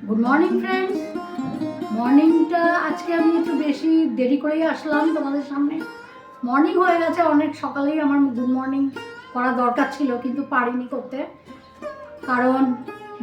Good morning friends. মর্নিংটা আজকে আমি একটু বেশি দেরি করেই আসলাম তোমাদের সামনে। মর্নিং হয়ে গেছে, অনেক সকালেই আমার গুড মর্নিং করা দরকার ছিল, কিন্তু পারিনি করতে। কারণ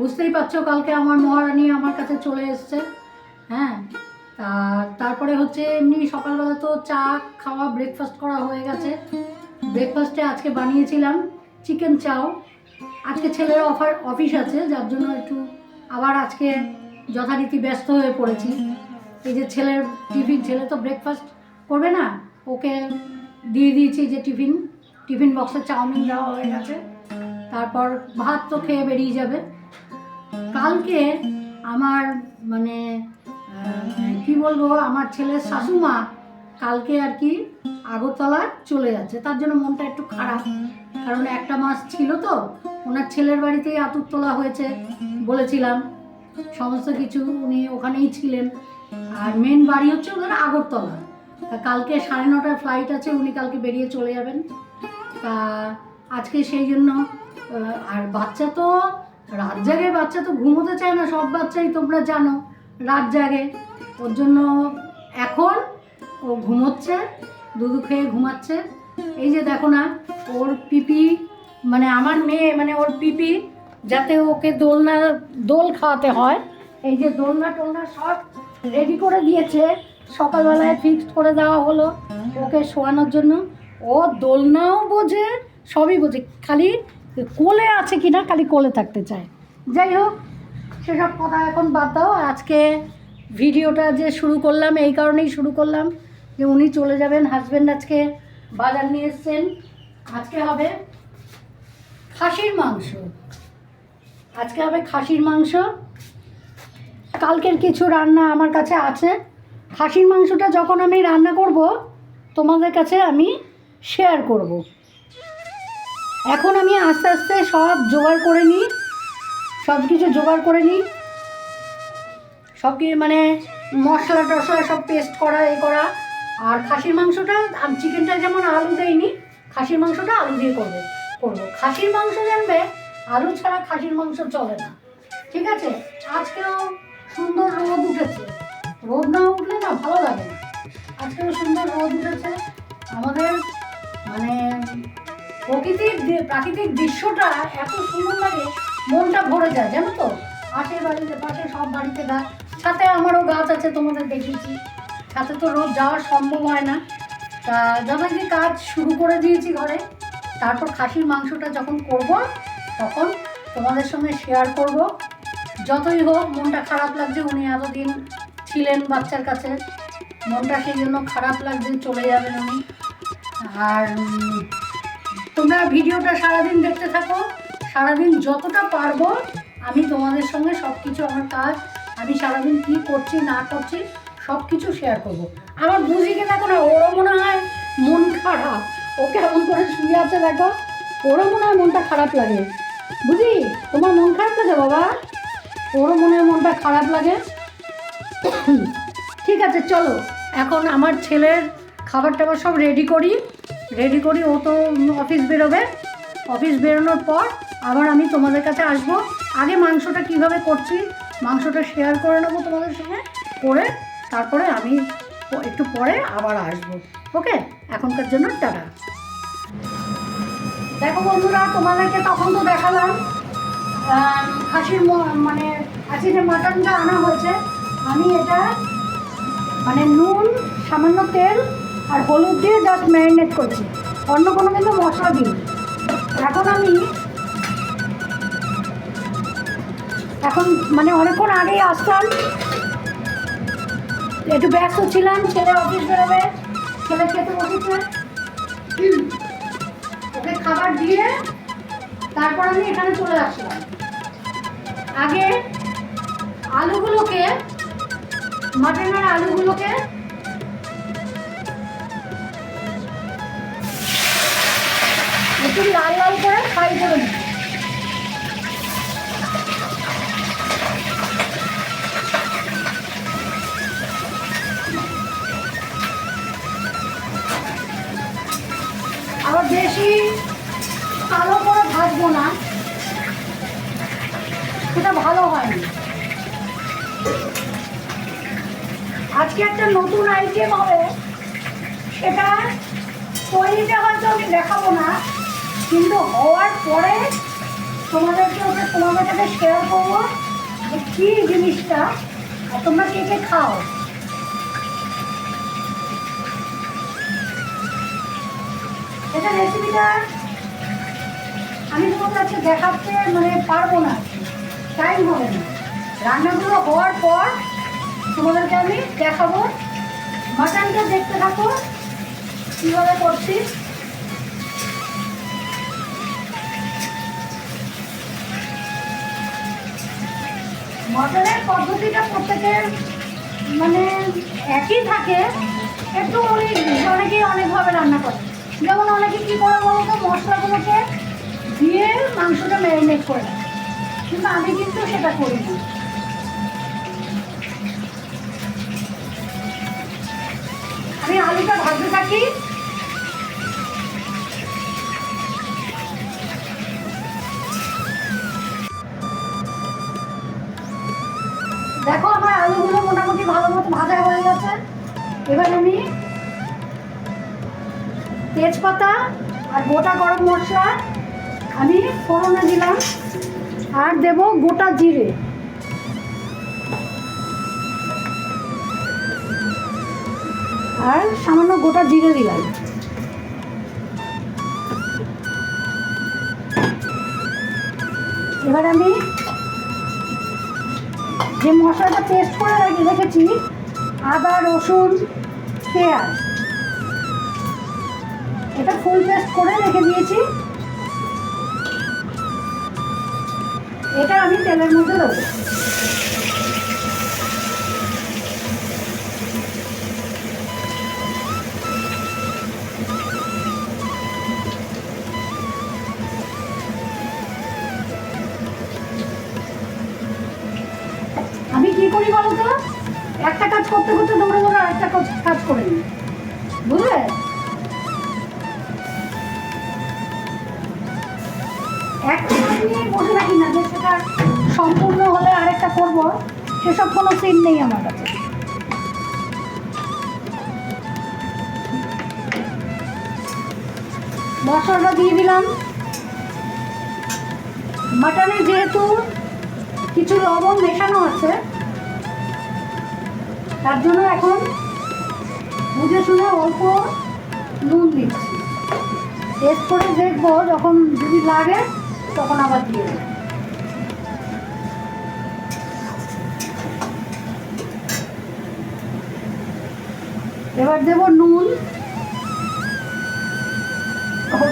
বুঝতেই পারছো, কালকে আমার মহারানী আমার কাছে চলে এসছে। হ্যাঁ, তারপরে হচ্ছে এমনি সকালবেলা তো চা খাওয়া, ব্রেকফাস্ট করা হয়ে গেছে। ব্রেকফাস্টে আজকে বানিয়েছিলাম চিকেন চাও। আজকে ছেলের অফিস আছে, যার জন্য একটু আবার আজকে যথারীতি ব্যস্ত হয়ে পড়েছি। এই যে ছেলের টিফিন, ছেলে তো ব্রেকফাস্ট করবে না, ওকে দিয়ে দিয়েছি যে টিফিন বক্সে চাউমিন দেওয়া হয়ে গেছে। তারপর ভাত তো খেয়ে বেরিয়ে যাবে। কালকে আমার মানে কি বলবো, আমার ছেলের শাশুমা কালকে আর কি আগরতলা চলে যাচ্ছে, তার জন্য মনটা একটু খারাপ। কারণ একটা মাস ছিল তো, ওনার ছেলের বাড়িতেই আতুর তোলা হয়েছে বলেছিলাম, সমস্ত কিছু উনি ওখানেই ছিলেন। আর মেন বাড়ি হচ্ছে ওদের আগরতলা। কালকে 9:30টার ফ্লাইট আছে, উনি কালকে বেরিয়ে চলে যাবেন। তা আজকে সেই জন্য আর বাচ্চা তো রাত জাগে, বাচ্চা তো ঘুমোতে চায় না, সব বাচ্চাই তোমরা জানো রাত জাগে। ওর জন্য এখন ও ঘুমোচ্ছে, দুধু খেয়ে ঘুমাচ্ছে। এই যে দেখো না, ওর পিপি মানে আমার মেয়ে মানে ওর পিপি, যাতে ওকে দোল খাওয়াতে হয়, এই যে দোলনা টোলনা সব রেডি করে দিয়েছে। সকালবেলায় ফিক্সড করে দেওয়া হলো ওকে শোয়ানোর জন্য। ও দোলনাও বোঝে, সবই বোঝে, খালি কোলে আছে কিনা খালি কোলে থাকতে চায়। যাই হোক, সেসব কথা এখন বাদ দাও। আজকে ভিডিওটা যে শুরু করলাম এই কারণেই শুরু করলাম যে উনি চলে যাবেন, হাজব্যান্ড আজকে বাজার নিয়ে এসছেন। আজকে হবে খাসির মাংস। আজকে হবে খাসির মাংস। কালকের কিছু রান্না আমার কাছে আছে। খাসির মাংসটা যখন আমি রান্না করব তোমাদের কাছে আমি শেয়ার করব। এখন আমি আস্তে আস্তে সব জোগাড় করে নিই, সব কিছু জোগাড় করে নিই, সব কিছু মানে মশলা টশলা সব পেস্ট করা, এ করা। আর খাসির মাংসটা, চিকেনটা যেমন আলু দেয়নি, খাসির মাংসটা আলু দিয়ে করবো। খাসির মাংস জানবে, আলু ছাড়া খাসির মাংস চলে না, ঠিক আছে? আজকেও সুন্দর রোদ উঠেছে, রোদ না উঠলে না ভালো লাগে না। আজকেও সুন্দর রোদ উঠেছে। আমাদের মানে প্রাকৃতিক দৃশ্যটা এত সুন্দর লাগে, মনটা ভরে যায়, জানো তো। পাশের বাড়িতে, পাশে সব বাড়িতে গাছ, সাথে আমারও গাছ আছে, তোমাদের দেখিয়েছি। সাথে তো রোজ যাওয়া সম্ভব হয় না। তা যথারীতি কাজ শুরু করে দিয়েছি ঘরে। তারপর খাসির মাংসটা যখন করব তখন তোমাদের সঙ্গে শেয়ার করব। যতই হোক মনটা খারাপ লাগছে, উনি এতদিন ছিলেন বাচ্চার কাছে, মনটা সেই জন্য খারাপ লাগছে, চলে যাবেন উনি। আর তোমরা ভিডিওটা সারাদিন দেখতে থাকো। সারাদিন যতটা পারবো আমি তোমাদের সঙ্গে সব কিছু, আমার কাজ, আমি সারাদিন কী করছি না করছি সব কিছু শেয়ার করবো। আমার বুঝিকে দেখো না, ওরও মনে হয় মন খারাপ, ও কেমন করে শুয়ে আছে দেখো, ওরও মনে হয় মনটা খারাপ লাগে। বুঝি, তোমার মন খারাপ লাগে বাবা? ওরও মনে হয় মনটা খারাপ লাগে। ঠিক আছে, চলো এখন আমার ছেলের খাবার টাবার সব রেডি করি। ও তো অফিস বেরোবে, অফিস বেরোনোর পর আবার আমি তোমাদের কাছে আসবো। আগে মাংসটা কিভাবে করছি, মাংসটা শেয়ার করে নেবো তোমাদের সঙ্গে, করে তারপরে আমি একটু পরে আবার আসবো। ওকে, এখনকার জন্য টাটা। দেখো বন্ধুরা, তোমাদেরকে তখন তো দেখালাম খাসির মানে আজকে যে মাটনটা আনা হয়েছে, আমি এটা মানে নুন, সামান্য তেল আর হলুদ দিয়ে জাস্ট ম্যারিনেট করছি, অন্য কোনো কিন্তু মশলা দিই। এখন মানে অনেকক্ষণ আগেই আসতাম, একটু ব্যস্ত ছিলাম, ছেলে অফিস বেরোবে, ছেলে খেতে বসেছে, ওকে খাবার দিয়ে তারপর আমি এখানে চলে আসলাম। আগে আলুগুলোকে, মাটনের আলুগুলোকে একটু লাল লাল করে ফ্রাই করে নিই। আবার বেশি কালো করে ভাজবো না, সেটা ভালো হয় না। আজকে একটা নতুন আইটেম হবে, সেটা তৈরিটা হয়তো আমি দেখাবো না, কিন্তু হওয়ার পরে তোমাদের সাথে শেয়ার করবো যে কী জিনিসটা, আর তোমরা কে কে খাও। এটা রেসিপিটা আমি তোমাদের কাছে দেখাতে মানে পারবো না, টাইম হবে না। রান্নাগুলো হওয়ার পর তোমাদেরকে আমি দেখাবো। মাটনটা দেখতে থাকো কীভাবে করছি। মটনের পদ্ধতিটা প্রত্যেকের মানে একই থাকে, একটু অনেকেই অনেকভাবে রান্না করে। যেমন অনেকে কী করে বলতো, মশলাগুলোকে দিয়ে মাংসটা ম্যারিনেট করে, কিন্তু আমি কিন্তু সেটা করি না। আমি আলুটা ভাজতে থাকি। দেখো আমার আলুগুলো মোটামুটি ভালো মতো ভাজা হয়ে গেছে। এবার আমি তেজপাতা আর গোটা গরম মশলা আমি ফোড়নে দিলাম, আর দেব গোটা জিরে, আর সামান্য গোটা জিরে দিলাম। এবার আমি যে মশলাটা পেস্ট করে রেখেছি, আদা রসুন পেঁয়াজ, এটা ফুল পেস্ট করে রেখে দিয়েছি, এটা আমি তেলের মধ্যে দেবো। আমি কি করি বলো তো, একটা কাজ করতে করতে দৌড়ে দৌড়ে আরেকটা কাজ করে নিই, বুঝলে? একটা কাজ নিয়ে বসে থাকি না, যে সেটা সম্পূর্ণ হলে আরেকটা করবো, সেসব কোনো সিন নেই আমার কাছে। মশলাটা দিয়ে দিলাম। মাটনে যেহেতু কিছু লবণ মেশানো আছে, তার জন্য এখন বুঝে শুনে অল্প নুন দিচ্ছি। টেস্ট করে দেখবো, যখন যদি লাগে তখন আবার দিয়ে দেবো। এবার দেবো নুন,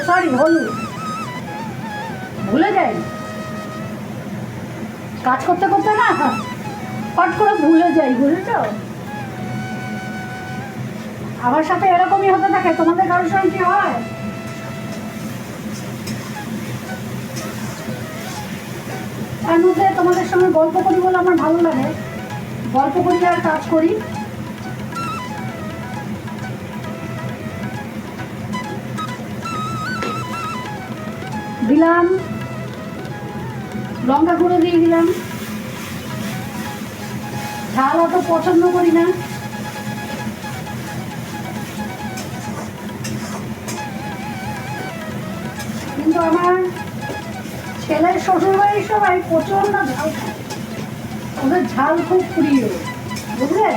সরি হলুদ, ভুলে যাই কাজ করতে করতে না, হট করে ভুলে যাই, বুঝেছ? আমার সাথে এরকমই হতে থাকে, তোমাদের কারোর সঙ্গে কি হয়? তার মধ্যে তোমাদের সঙ্গে গল্প করি বলে আমার ভালো লাগে, গল্প করি আর কাজ করি। দিলাম লঙ্কা গুঁড়ো, দিয়ে দিলাম। ঝাল অত পছন্দ করি না, কিন্তু আমার ছেলের শ্বশুরবাড়ির সবাই প্রচন্ড ঝাল খায়, ওদের ঝাল খুব প্রিয়, বুঝলে?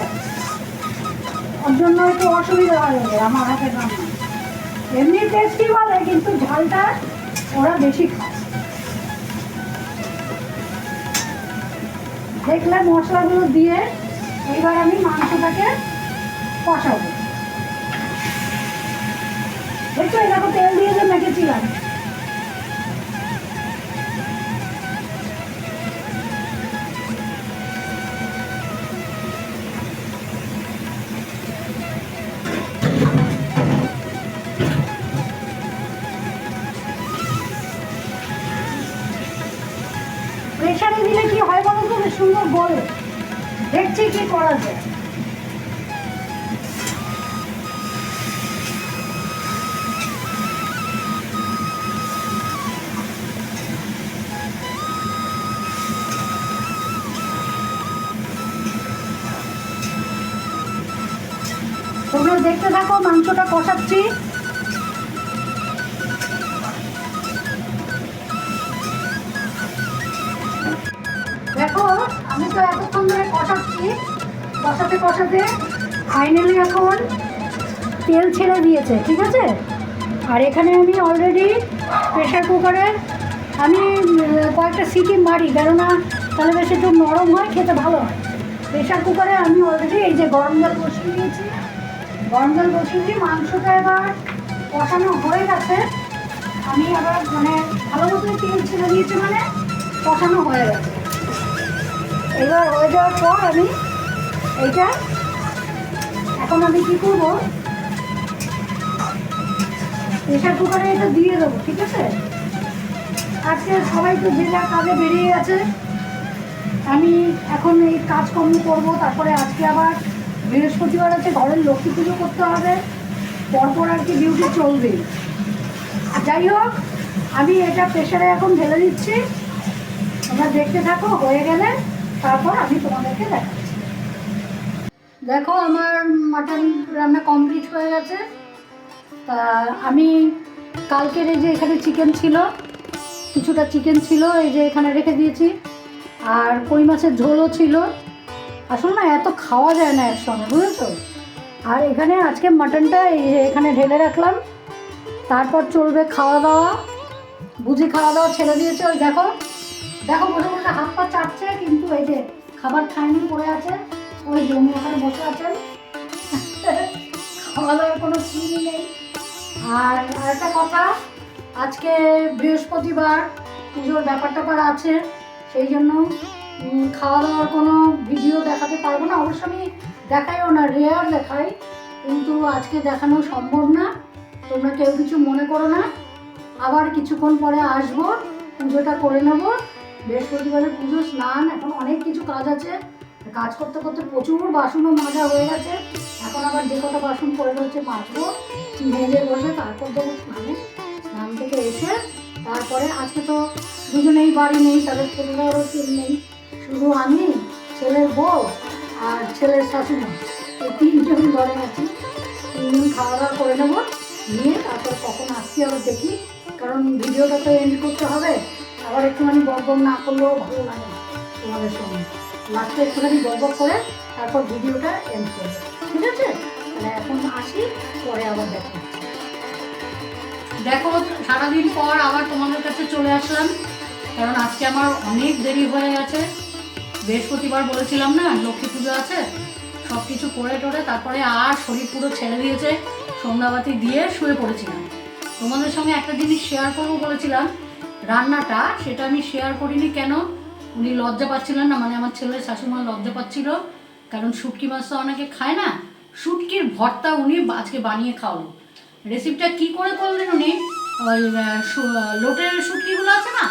ওর জন্য একটু অসুবিধা হয়ে যায় আমার হাতে রান্না। এমনি টেস্টি বলে, কিন্তু ঝালটা ওরা বেশি খায়। দেখলে মশলাগুলো দিয়ে এবার আমি মাংসটাকে কষাবো। দেখছো, এরকম তেল দিয়ে যে মেখেছিলাম। প্রেশারে দিলে কি হয় বলো তো, বেশ সুন্দর গলে। দেখছি কি করা যায়। তোমরা দেখতে থাকো, মাংসটা কষাচ্ছি। দেখো আমি তো এতক্ষণ ধরে কষাচ্ছি, কষাতে কষাতে ফাইনালি এখন তেল ছেড়ে দিয়েছে, ঠিক আছে। আর এখানে আমি অলরেডি প্রেশার কুকারে আমি কয়েকটা সিটি মারি, কেননা তাহলে বেশ একটু নরম হয়, খেতে ভালো হয়। প্রেশার কুকারে আমি অলরেডি এই যে গরম জল বসিয়ে দিয়েছি, গরম জল বসিয়ে দিয়ে মাংসটা এবার কষানো হয়ে গেছে। আমি আবার মানে ভালো মতোই তেল ছেড়ে দিয়েছি, মানে কষানো হয়ে গেছে। এবার হয়ে যাওয়ার পর আমি এইটা এখন আমি কী করবো, প্রেশার কুকারে এটা দিয়ে দেবো, ঠিক আছে। আজকে সবাই তো যে যা কাজে বেরিয়ে গেছে, আমি এখন এই কাজকর্ম করবো। তারপরে আজকে আবার বৃহস্পতিবার আছে, ঘরের লক্ষ্মী পুজো করতে হবে, পরপর আর কি ডিউটি চলবে। যাই হোক, আমি এটা প্রেশারে এখন ঢেলে দিচ্ছি, তোমরা দেখতে থাকো। হয়ে গেলে তারপর আমি তোমাদেরকে দেখাচ্ছি। দেখো আমার মাটন রান্না কমপ্লিট হয়ে গেছে। তা আমি কালকের এই যে এখানে চিকেন ছিল, কিছুটা চিকেন ছিল, এই যে এখানে রেখে দিয়েছি। আর কই মাছের ঝোলও ছিল। আসলে না এত খাওয়া যায় না একসঙ্গে, বুঝেছো। আর এখানে আজকে মাটনটা এই যে এখানে ঢেলে রাখলাম। তারপর চলবে খাওয়া দাওয়া। বুঝি খাওয়া দাওয়া ছেড়ে দিয়েছে, ওই দেখো দেখো বসে বসে হাত পা চাটছে, কিন্তু এই যে খাবার খায়নি, পড়ে আছে। ওই যে উনি ওখানে বসে আছেন, খাওয়া দাওয়ার কোনো সিন নেই। আর একটা কথা, আজকে বৃহস্পতিবার, পুজোর ব্যাপার ট্যাপার আছে, সেই জন্য খাওয়া দাওয়ার কোনো ভিডিও দেখাতে পারবো না। অবশ্য আমি দেখাইও না, রেয়ার দেখাই, কিন্তু আজকে দেখানো সম্ভব না। তোমরা কেউ কিছু মনে করো না। আবার কিছুক্ষণ পরে আসবো, পুজোটা করে নেবো। বৃহস্পতিবারের পুজো, স্নান, এখন অনেক কিছু কাজ আছে। কাজ করতে করতে প্রচুর বাসনও মাজা হয়ে গেছে। এখন আবার যে কটা বাসন পড়ে রয়েছে মাজবো, মেজে বসে তারপর দেবো স্নানে। স্নান থেকে এসে তারপরে আজকে তো দুজনেই বাড়ি নেই, তাদের ছেলেরাও কেউ নেই, শুধু আমি, ছেলের বউ আর ছেলের শাশুড়ি, এই তিনজন ঘরে আছি। তিনজন খাওয়া দাওয়া করে নেবো, নিয়ে তারপর কখন আসছি আবার দেখি, কারণ ভিডিওটা তো এন্ড করতে হবে। আবার একটুখানি বকবক না করলেও ভালো লাগে না তোমাদের সঙ্গে। লাস্টে একটুখানি বকবক করে তারপর ভিডিওটা এন্ড করবো, ঠিক আছে। তাহলে এখন আসি, পরে আবার দেখো। দেখো সারাদিন পর আবার তোমাদের কাছে চলে আসলাম, কারণ আজকে আমার অনেক দেরি হয়ে গেছে। বৃহস্পতিবার বলেছিলাম না, লক্ষ্মী পুজো আছে, সব কিছু করে টোরে তারপরে আর শরীর পুরো ছেড়ে দিয়েছে, সন্ধ্যাবাতি দিয়ে শুয়ে পড়েছিলাম। তোমাদের সঙ্গে একটা জিনিস শেয়ার করবো বলেছিলাম, রান্নাটা, সেটা আমি শেয়ার করিনি। কেন? উনি লজ্জা পাচ্ছিলেন না, মানে আমার ছেলের শাশুড়িমা লজ্জা পাচ্ছিল, কারণ শুটকি মাছ তো অনেকে খায় না। শুটকির ভর্তা উনি আজকে বানিয়ে খাওয়ালো। রেসিপিটা কি করে করলেন উনি, ওই লোটের শুটকিগুলো আছে না,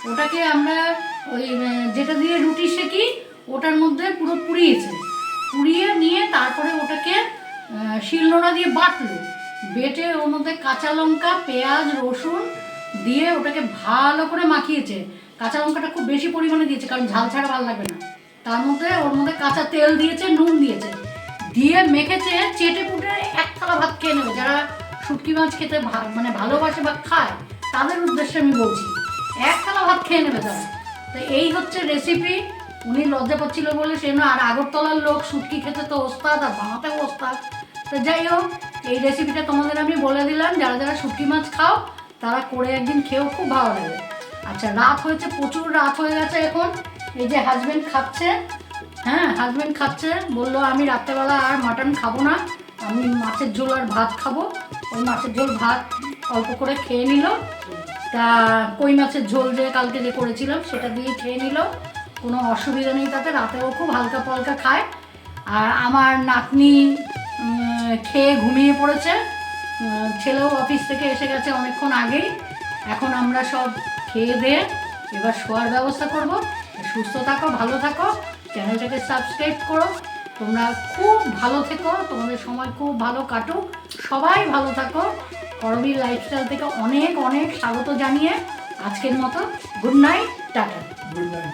ওটাকে আমরা ওই যেটা দিয়ে রুটি সেকি ওটার মধ্যে পুরো পুড়িয়ে নিয়ে তারপরে ওটাকে শিলনোড়া দিয়ে বাটলো, বেটে ওর মধ্যে কাঁচা লঙ্কা, পেঁয়াজ, রসুন দিয়ে ওটাকে ভালো করে মাখিয়েছে। কাঁচা লঙ্কাটা খুব বেশি পরিমাণে দিয়েছে, কারণ ঝাল ছাড়া ভালো লাগবে না। তার মধ্যে ওর মধ্যে কাঁচা তেল দিয়েছে, নুন দিয়েছে, দিয়ে মেখেছে। চেটে পুটে এক থালা ভাত খেয়ে নেবে। যারা শুটকি মাছ খেতে মানে ভালোবাসে বা খায়, তাদের উদ্দেশ্যে আমি বলছি, এক থালা ভাত খেয়ে নেবে তারা। তো এই হচ্ছে রেসিপি। উনি লজ্জা পাচ্ছিল বলে সে না, আর আগরতলার লোক শুটকি খেতে তো ওস্তাদ, আর বানাতেও ওস্তাদ। তো যাই হোক, এই রেসিপিটা তোমাদের আমি বলে দিলাম। যারা যারা শুটকি মাছ খাও তারা করে একদিন খেয়েও, খুব ভালো লাগে। আচ্ছা, রাত হয়েছে, প্রচুর রাত হয়ে গেছে এখন। এই যে হাজব্যান্ড খাচ্ছে, হ্যাঁ হাজব্যান্ড খাচ্ছে, বললো আমি রাত্রেবেলা আর মাটন খাবো না, আমি মাছের ঝোল আর ভাত খাবো। ওই মাছের ঝোল ভাত অল্প করে খেয়ে নিল। তা কই মাছের ঝোল যে কালকে যে করেছিলাম সেটা দিয়ে খেয়ে নিল, কোনো অসুবিধা নেই তাতে। রাতেও খুব হালকা পালকা খায়। আর আমার নাতনি খেয়ে ঘুমিয়ে পড়েছে, ছেলেও অফিস থেকে এসে গেছে অনেকক্ষণ আগেই। এখন আমরা সব খেয়ে দিয়ে এবার শোয়ার ব্যবস্থা করব। সুস্থ থাকো, ভালো থাকো, চ্যানেলটাকে সাবস্ক্রাইব করো। তোমরা খুব ভালো থেকো, তোমাদের সময় খুব ভালো কাটুক, সবাই ভালো থাকো। করবী লাইফস্টাইল থেকে অনেক অনেক স্বাগত জানিয়ে আজকের মতো good night, tata. Good night.